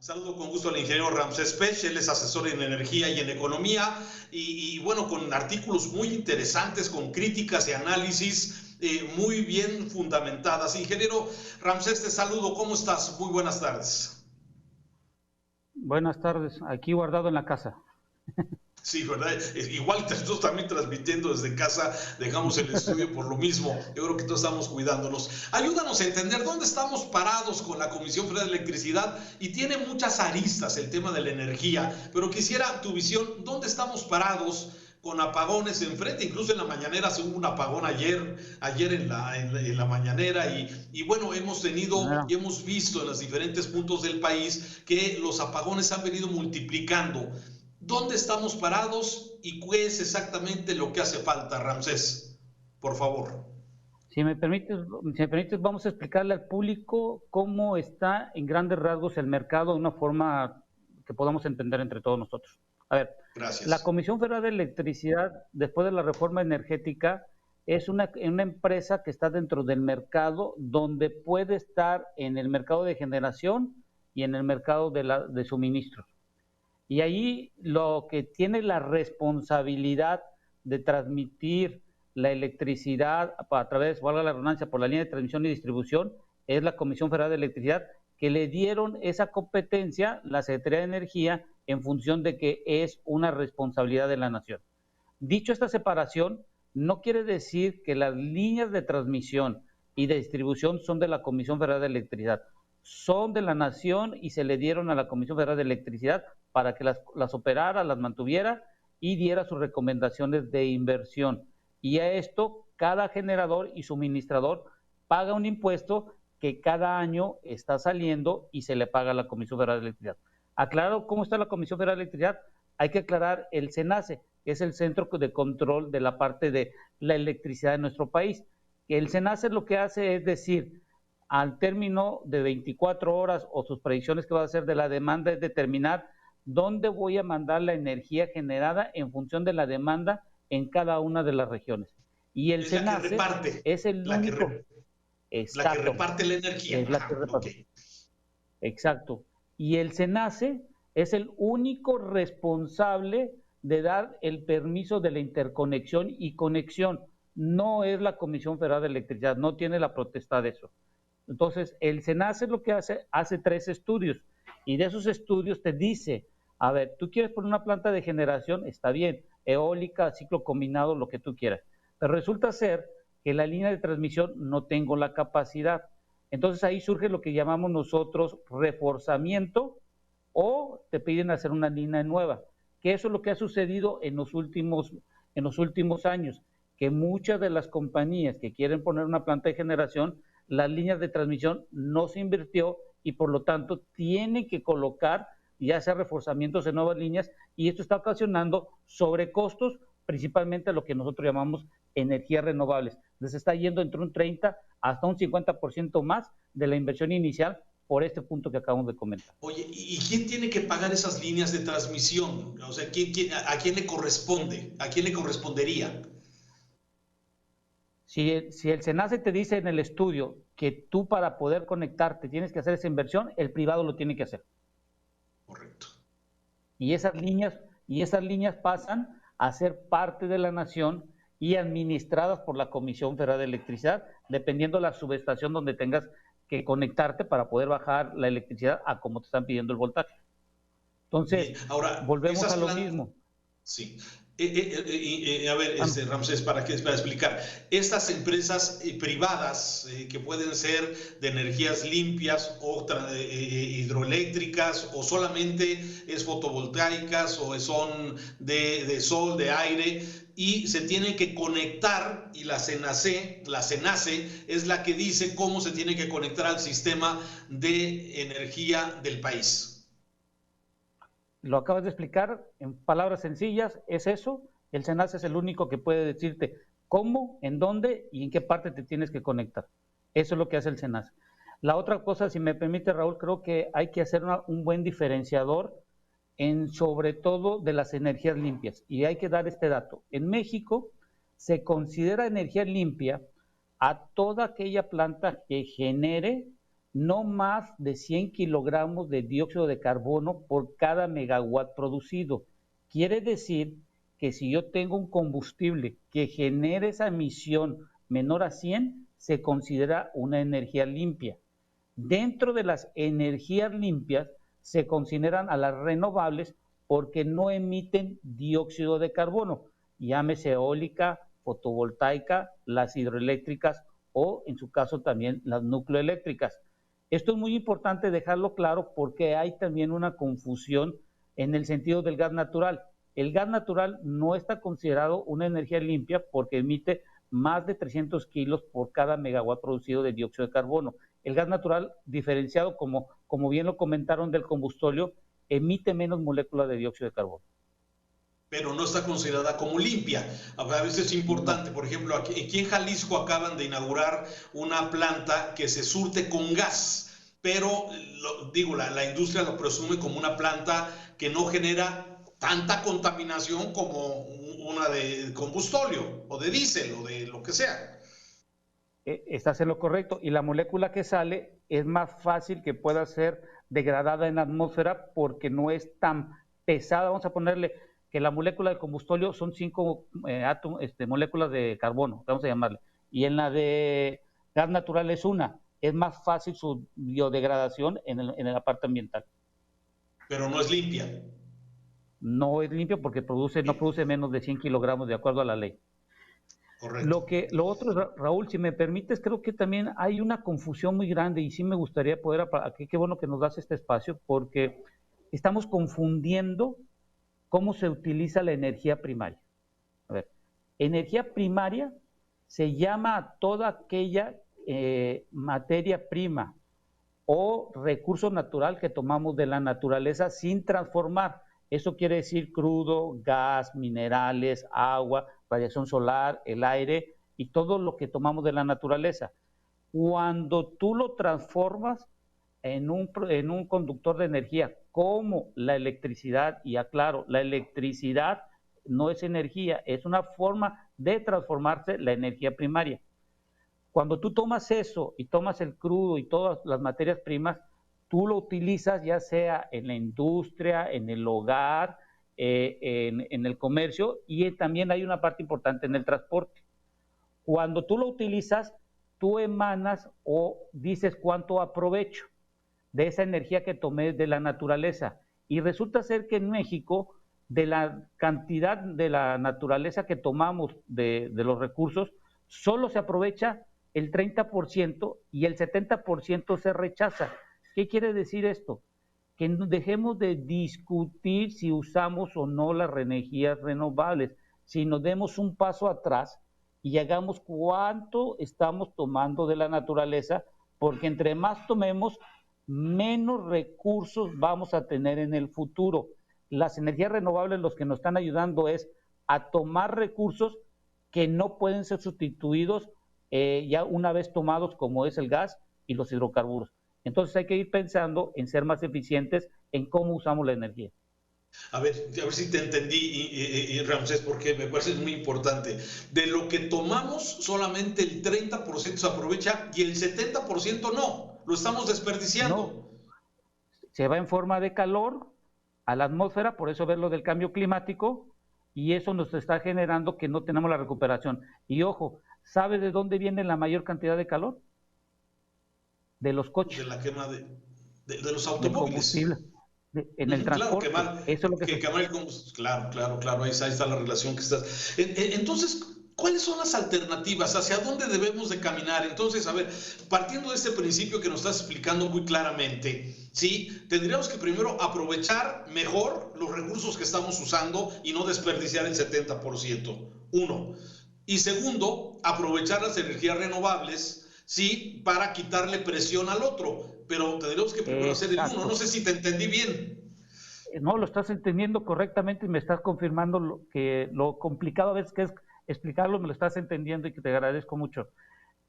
Saludo con gusto al ingeniero Ramsés Pech, él es asesor en energía y en economía, bueno, con artículos muy interesantes, con críticas y análisis muy bien fundamentadas. Ingeniero Ramsés, te saludo, ¿cómo estás? Muy buenas tardes. Buenas tardes, aquí guardado en la casa. Sí, ¿verdad? Igual nosotros también transmitiendo desde casa, dejamos el estudio por lo mismo. Yo creo que todos estamos cuidándonos. Ayúdanos a entender dónde estamos parados con la Comisión Federal de Electricidad, y tiene muchas aristas el tema de la energía, pero quisiera tu visión, ¿dónde estamos parados con apagones enfrente? Incluso en la mañanera se hubo un apagón ayer en la mañanera, y bueno, hemos tenido y hemos visto en los diferentes puntos del país que los apagones han venido multiplicando. ¿Dónde estamos parados y qué es exactamente lo que hace falta, Ramsés? Por favor. Si me permites, vamos a explicarle al público cómo está en grandes rasgos el mercado de una forma que podamos entender entre todos nosotros. A ver, gracias. La Comisión Federal de Electricidad, después de la reforma energética, es una empresa que está dentro del mercado, donde puede estar en el mercado de generación y en el mercado de suministros. Y ahí lo que tiene la responsabilidad de transmitir la electricidad a través, valga la redundancia, por la línea de transmisión y distribución, es la Comisión Federal de Electricidad, que le dieron esa competencia, la Secretaría de Energía, en función de que es una responsabilidad de la nación. Dicho esta separación, no quiere decir que las líneas de transmisión y de distribución son de la Comisión Federal de Electricidad. Son de la nación y se le dieron a la Comisión Federal de Electricidad para que las operara, las mantuviera y diera sus recomendaciones de inversión. Y a esto, cada generador y suministrador paga un impuesto que cada año está saliendo y se le paga a la Comisión Federal de Electricidad. Aclarado cómo está la Comisión Federal de Electricidad, hay que aclarar el CENACE, que es el Centro de Control de la parte de la electricidad de nuestro país. El CENACE lo que hace es decir, al término de 24 horas o sus predicciones que va a hacer de la demanda, es determinar dónde voy a mandar la energía generada en función de la demanda en cada una de las regiones. Y el CENACE es el único... La que reparte la energía. Es la que reparte. Okay. Exacto. Y el CENACE es el único responsable de dar el permiso de la interconexión y conexión. No es la Comisión Federal de Electricidad, no tiene la potestad de eso. Entonces, el CENACE lo que hace 3 estudios, y de esos estudios te dice, a ver, tú quieres poner una planta de generación, está bien, eólica, ciclo combinado, lo que tú quieras, pero resulta ser que la línea de transmisión no tengo la capacidad. Entonces ahí surge lo que llamamos nosotros reforzamiento, o te piden hacer una línea nueva, que eso es lo que ha sucedido en los últimos años, que muchas de las compañías que quieren poner una planta de generación, las líneas de transmisión no se invirtió y por lo tanto tienen que colocar ya sea reforzamientos en nuevas líneas, y esto está ocasionando sobrecostos, principalmente lo que nosotros llamamos energías renovables. Les está yendo entre un 30 hasta un 50% más de la inversión inicial por este punto que acabamos de comentar. Oye, ¿y quién tiene que pagar esas líneas de transmisión? O sea, ¿a quién le corresponde? ¿A quién le correspondería? Si el CENACE te dice en el estudio que tú para poder conectarte tienes que hacer esa inversión, el privado lo tiene que hacer. Correcto. Y esas líneas pasan a ser parte de la nación y administradas por la Comisión Federal de Electricidad, dependiendo de la subestación donde tengas que conectarte para poder bajar la electricidad a como te están pidiendo el voltaje. Entonces, ahora, volvemos a lo mismo. Sí. A ver, Ramsés, para explicar, estas empresas privadas que pueden ser de energías limpias o hidroeléctricas, o solamente es fotovoltaicas, o son de sol, de aire, y se tienen que conectar, y la CENACE es la que dice cómo se tiene que conectar al sistema de energía del país. Lo acabas de explicar en palabras sencillas, es eso. El CENACE es el único que puede decirte cómo, en dónde y en qué parte te tienes que conectar. Eso es lo que hace el CENACE. La otra cosa, si me permite, Raúl, creo que hay que hacer un buen diferenciador sobre todo de las energías limpias, y hay que dar este dato. En México se considera energía limpia a toda aquella planta que genere no más de 100 kilogramos de dióxido de carbono por cada megawatt producido. Quiere decir que si yo tengo un combustible que genere esa emisión menor a 100, se considera una energía limpia. Dentro de las energías limpias se consideran a las renovables porque no emiten dióxido de carbono, llámese eólica, fotovoltaica, las hidroeléctricas o en su caso también las nucleoeléctricas. Esto es muy importante dejarlo claro porque hay también una confusión en el sentido del gas natural. El gas natural no está considerado una energía limpia porque emite más de 300 kilos por cada megawatt producido de dióxido de carbono. El gas natural, diferenciado como bien lo comentaron del combustóleo, emite menos moléculas de dióxido de carbono. Pero no está considerada como limpia. A veces es importante, por ejemplo, aquí en Jalisco acaban de inaugurar una planta que se surte con gas, pero la industria lo presume como una planta que no genera tanta contaminación como una de combustóleo o de diésel o de lo que sea. Estás en lo correcto, y la molécula que sale es más fácil que pueda ser degradada en la atmósfera porque no es tan pesada. Vamos a ponerle que la molécula de combustóleo son 5 moléculas de carbono, vamos a llamarle, y en la de gas natural es una. Es más fácil su biodegradación en la parte ambiental. Pero no es limpia. No es limpio porque no produce menos de 100 kilogramos de acuerdo a la ley. Correcto. Lo otro, Raúl, si me permites, creo que también hay una confusión muy grande y sí me gustaría poder, qué bueno que nos das este espacio, porque estamos confundiendo cómo se utiliza la energía primaria. A ver, energía primaria se llama a toda aquella materia prima o recurso natural que tomamos de la naturaleza sin transformar. Eso quiere decir crudo, gas, minerales, agua, radiación solar, el aire y todo lo que tomamos de la naturaleza. Cuando tú lo transformas en un conductor de energía, como la electricidad, y aclaro, la electricidad no es energía, es una forma de transformarse la energía primaria. Cuando tú tomas eso y tomas el crudo y todas las materias primas, tú lo utilizas ya sea en la industria, en el hogar, en el comercio, y también hay una parte importante en el transporte. Cuando tú lo utilizas, tú emanas o dices cuánto aprovecho de esa energía que tomé de la naturaleza. Y resulta ser que en México, de la cantidad de la naturaleza que tomamos de los recursos, solo se aprovecha el 30% y el 70% se rechaza. ¿Qué quiere decir esto? Que dejemos de discutir si usamos o no las energías renovables, sino demos un paso atrás y hagamos cuánto estamos tomando de la naturaleza, porque entre más tomemos, menos recursos vamos a tener en el futuro. Las energías renovables los que nos están ayudando es a tomar recursos que no pueden ser sustituidos ya una vez tomados, como es el gas y los hidrocarburos. Entonces hay que ir pensando en ser más eficientes en cómo usamos la energía. A ver si te entendí, Ramsés, porque me parece muy importante. De lo que tomamos, solamente el 30% se aprovecha y el 70% no. Lo estamos desperdiciando. No. Se va en forma de calor a la atmósfera, por eso ves lo del cambio climático, y eso nos está generando que no tenemos la recuperación. Y ojo, ¿sabe de dónde viene la mayor cantidad de calor? De los coches. De la quema de los automóviles. En el transporte. Claro, quemar el combustible. Claro, ahí está la relación que estás. Entonces, ¿cuáles son las alternativas? ¿Hacia dónde debemos de caminar? Entonces, a ver, partiendo de este principio que nos estás explicando muy claramente, ¿sí? Tendríamos que primero aprovechar mejor los recursos que estamos usando y no desperdiciar el 70%. Uno. Y segundo, aprovechar las energías renovables, ¿sí? Para quitarle presión al otro. Pero tendremos que primero hacer el uno. No sé si te entendí bien. No, lo estás entendiendo correctamente y me estás confirmando lo complicado a veces que es explicarlo, me lo estás entendiendo y que te agradezco mucho.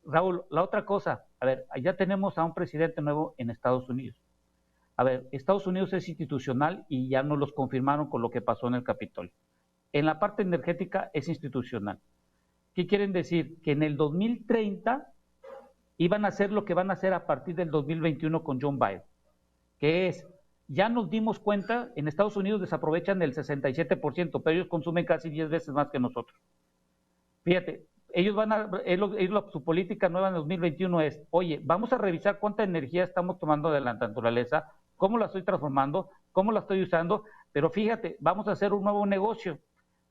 Raúl, la otra cosa, a ver, ya tenemos a un presidente nuevo en Estados Unidos. A ver, Estados Unidos es institucional y ya nos los confirmaron con lo que pasó en el Capitolio. En la parte energética es institucional. ¿Qué quieren decir? Que en el 2030 iban a hacer lo que van a hacer a partir del 2021 con John Biden, que es, ya nos dimos cuenta, en Estados Unidos desaprovechan el 67%, pero ellos consumen casi 10 veces más que nosotros. Fíjate, su política nueva en 2021 es, oye, vamos a revisar cuánta energía estamos tomando de la naturaleza, cómo la estoy transformando, cómo la estoy usando, pero fíjate, vamos a hacer un nuevo negocio.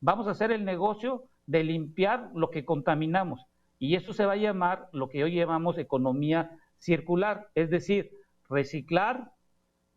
Vamos a hacer el negocio de limpiar lo que contaminamos. Y eso se va a llamar lo que hoy llamamos economía circular, es decir, reciclar,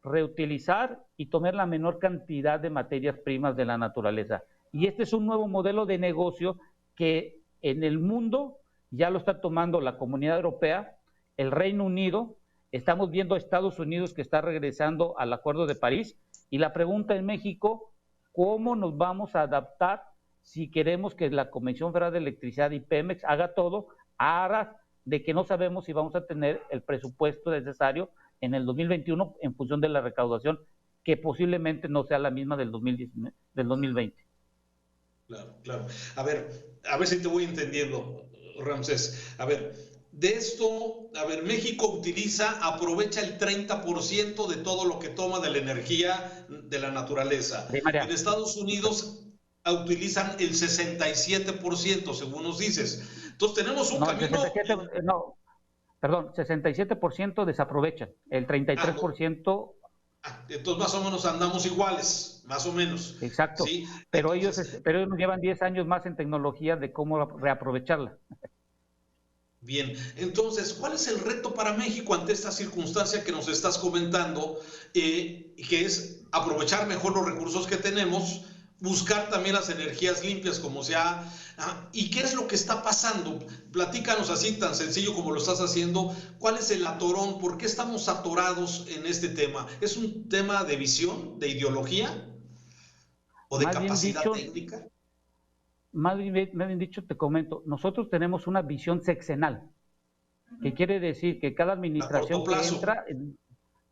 reutilizar y tomar la menor cantidad de materias primas de la naturaleza. Y este es un nuevo modelo de negocio que en el mundo ya lo está tomando la Comunidad Europea, el Reino Unido, estamos viendo a Estados Unidos que está regresando al Acuerdo de París, y la pregunta en México, ¿cómo nos vamos a adaptar si queremos que la Comisión Federal de Electricidad y Pemex haga todo a aras de que no sabemos si vamos a tener el presupuesto necesario en el 2021 en función de la recaudación, que posiblemente no sea la misma del 2020? Claro, claro. A ver si te voy entendiendo, Ramsés. A ver, de esto, México aprovecha el 30% de todo lo que toma de la energía de la naturaleza. En Estados Unidos utilizan el 67%, según nos dices. Entonces tenemos un camino... 67% desaprovechan, el 33%... entonces más o menos andamos iguales, más o menos. Exacto, ¿sí? Pero entonces, ellos nos llevan 10 años más en tecnología de cómo reaprovecharla. Bien, entonces, ¿cuál es el reto para México ante esta circunstancia que nos estás comentando, que es aprovechar mejor los recursos que tenemos, buscar también las energías limpias como sea? ¿Y qué es lo que está pasando? Platícanos así, tan sencillo como lo estás haciendo. ¿Cuál es el atorón? ¿Por qué estamos atorados en este tema? ¿Es un tema de visión, de ideología o de capacidad técnica? Más bien dicho, te comento, nosotros tenemos una visión sexenal, que quiere decir que cada administración que entra...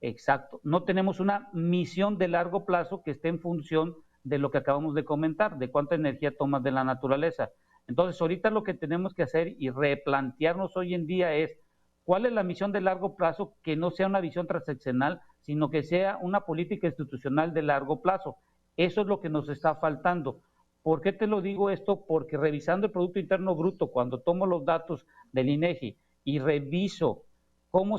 Exacto, no tenemos una misión de largo plazo que esté en función de lo que acabamos de comentar, de cuánta energía tomas de la naturaleza. Entonces, ahorita lo que tenemos que hacer y replantearnos hoy en día es cuál es la misión de largo plazo, que no sea una visión transeccional, sino que sea una política institucional de largo plazo. Eso es lo que nos está faltando. ¿Por qué te lo digo esto? Porque revisando el Producto Interno Bruto, cuando tomo los datos del INEGI y reviso cómo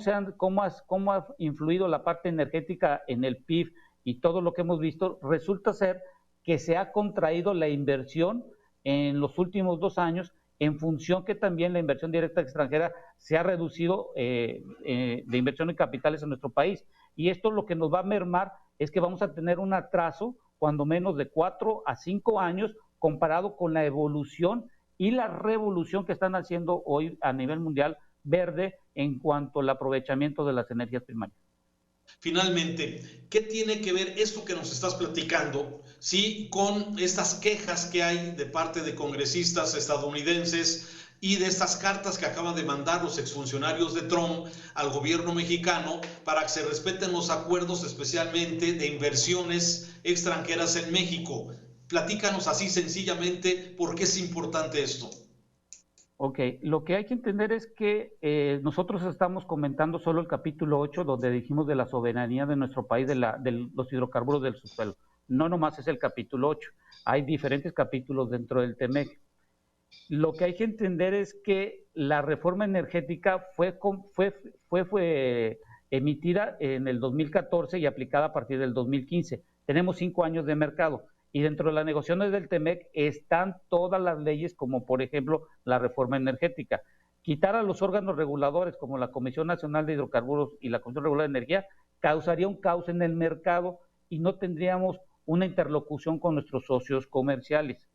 ha influido la parte energética en el PIB y todo lo que hemos visto, resulta ser que se ha contraído la inversión en los últimos 2 años, en función que también la inversión directa extranjera se ha reducido de inversión en capitales en nuestro país. Y esto lo que nos va a mermar es que vamos a tener un atraso cuando menos de 4 a 5 años comparado con la evolución y la revolución que están haciendo hoy a nivel mundial verde en cuanto al aprovechamiento de las energías primarias. Finalmente, ¿qué tiene que ver esto que nos estás platicando, sí, con estas quejas que hay de parte de congresistas estadounidenses y de estas cartas que acaban de mandar los exfuncionarios de Trump al gobierno mexicano para que se respeten los acuerdos, especialmente de inversiones extranjeras en México? Platícanos así sencillamente por qué es importante esto. Ok, lo que hay que entender es que nosotros estamos comentando solo el capítulo 8, donde dijimos de la soberanía de nuestro país, de los hidrocarburos del subsuelo. No nomás es el capítulo 8, hay diferentes capítulos dentro del TEMEC. Lo que hay que entender es que la reforma energética fue emitida en el 2014 y aplicada a partir del 2015. Tenemos 5 años de mercado. Y dentro de las negociaciones del TEMEC están todas las leyes, como por ejemplo la reforma energética. Quitar a los órganos reguladores, como la Comisión Nacional de Hidrocarburos y la Comisión Reguladora de Energía, causaría un caos en el mercado y no tendríamos una interlocución con nuestros socios comerciales.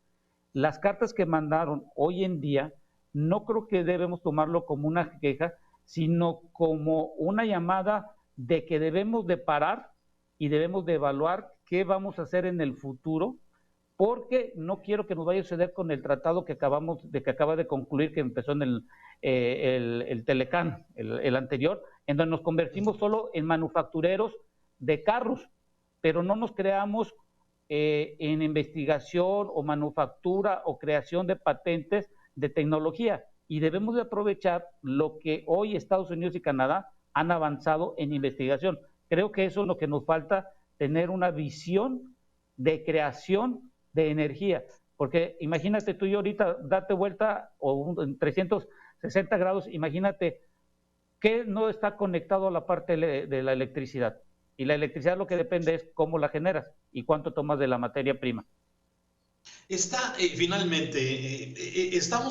Las cartas que mandaron hoy en día, no creo que debemos tomarlo como una queja, sino como una llamada de que debemos de parar y debemos de evaluar qué vamos a hacer en el futuro, porque no quiero que nos vaya a suceder con el tratado que acaba de concluir, que empezó en el Telecán, el anterior, en donde nos convertimos solo en manufactureros de carros, pero no nos creamos en investigación o manufactura o creación de patentes de tecnología. y debemos de aprovechar lo que hoy Estados Unidos y Canadá han avanzado en investigación. Creo que eso es lo que nos falta, tener una visión de creación de energía, porque imagínate tú y yo ahorita, date vuelta en 360 grados, imagínate que no está conectado a la parte de la electricidad. Y la electricidad lo que depende es cómo la generas y cuánto tomas de la materia prima. ¿Estamos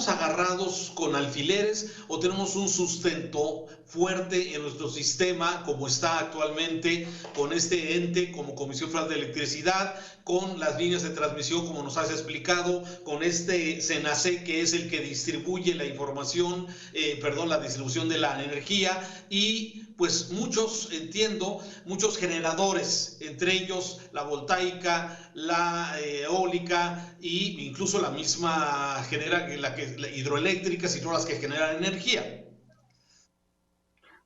agarrados con alfileres o tenemos un sustento fuerte en nuestro sistema como está actualmente con este ente como Comisión Federal de Electricidad, con las líneas de transmisión como nos has explicado, con este CENACE que es el que distribuye la información, la distribución de la energía y pues muchos generadores, entre ellos la voltaica, la eólica e incluso la misma la hidroeléctricas y todas las que generan energía?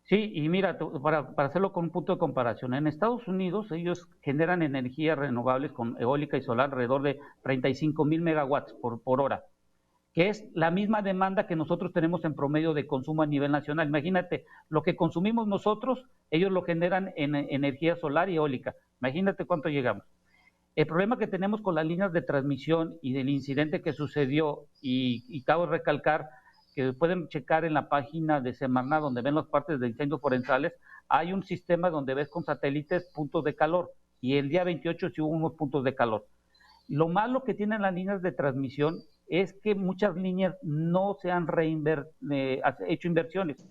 Sí, y mira, para hacerlo con un punto de comparación, en Estados Unidos ellos generan energías renovables con eólica y solar alrededor de 35,000 megawatts por hora, que es la misma demanda que nosotros tenemos en promedio de consumo a nivel nacional. Imagínate, lo que consumimos nosotros, ellos lo generan en energía solar y eólica. Imagínate cuánto llegamos. El problema que tenemos con las líneas de transmisión y del incidente que sucedió, y cabe recalcar que pueden checar en la página de Semarnat, donde ven las partes de incendios forestales, hay un sistema donde ves con satélites puntos de calor, y el día 28 sí hubo unos puntos de calor. Lo malo que tienen las líneas de transmisión es que muchas líneas no se han hecho inversiones.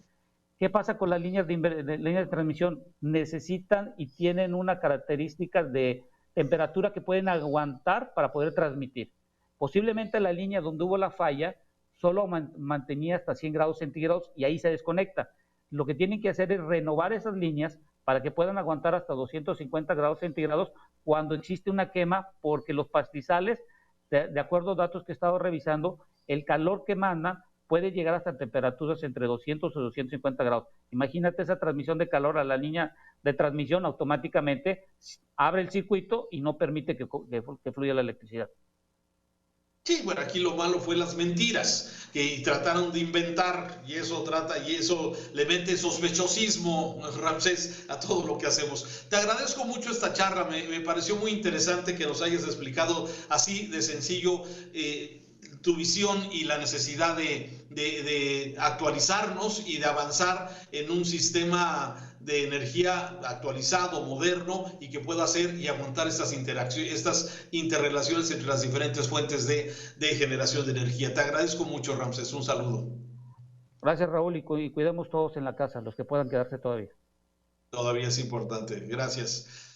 ¿Qué pasa con las líneas de transmisión? Necesitan y tienen una característica de temperatura que pueden aguantar para poder transmitir. Posiblemente la línea donde hubo la falla solo mantenía hasta 100 grados centígrados y ahí se desconecta. Lo que tienen que hacer es renovar esas líneas para que puedan aguantar hasta 250 grados centígrados cuando existe una quema, porque los pastizales, de acuerdo a datos que he estado revisando, el calor que mandan puede llegar hasta temperaturas entre 200 o 250 grados. Imagínate esa transmisión de calor a la línea de transmisión, automáticamente abre el circuito y no permite que fluya la electricidad. Sí, bueno, aquí lo malo fue las mentiras que trataron de inventar y eso le mete sospechosismo, Ramsés, a todo lo que hacemos. Te agradezco mucho esta charla, me pareció muy interesante que nos hayas explicado así de sencillo tu visión y la necesidad de actualizarnos y de avanzar en un sistema de energía actualizado, moderno y que pueda hacer y aguantar estas interrelaciones entre las diferentes fuentes de generación de energía. Te agradezco mucho, Ramsés. Un saludo. Gracias, Raúl, y cuidemos todos en la casa, los que puedan quedarse todavía. Todavía es importante. Gracias.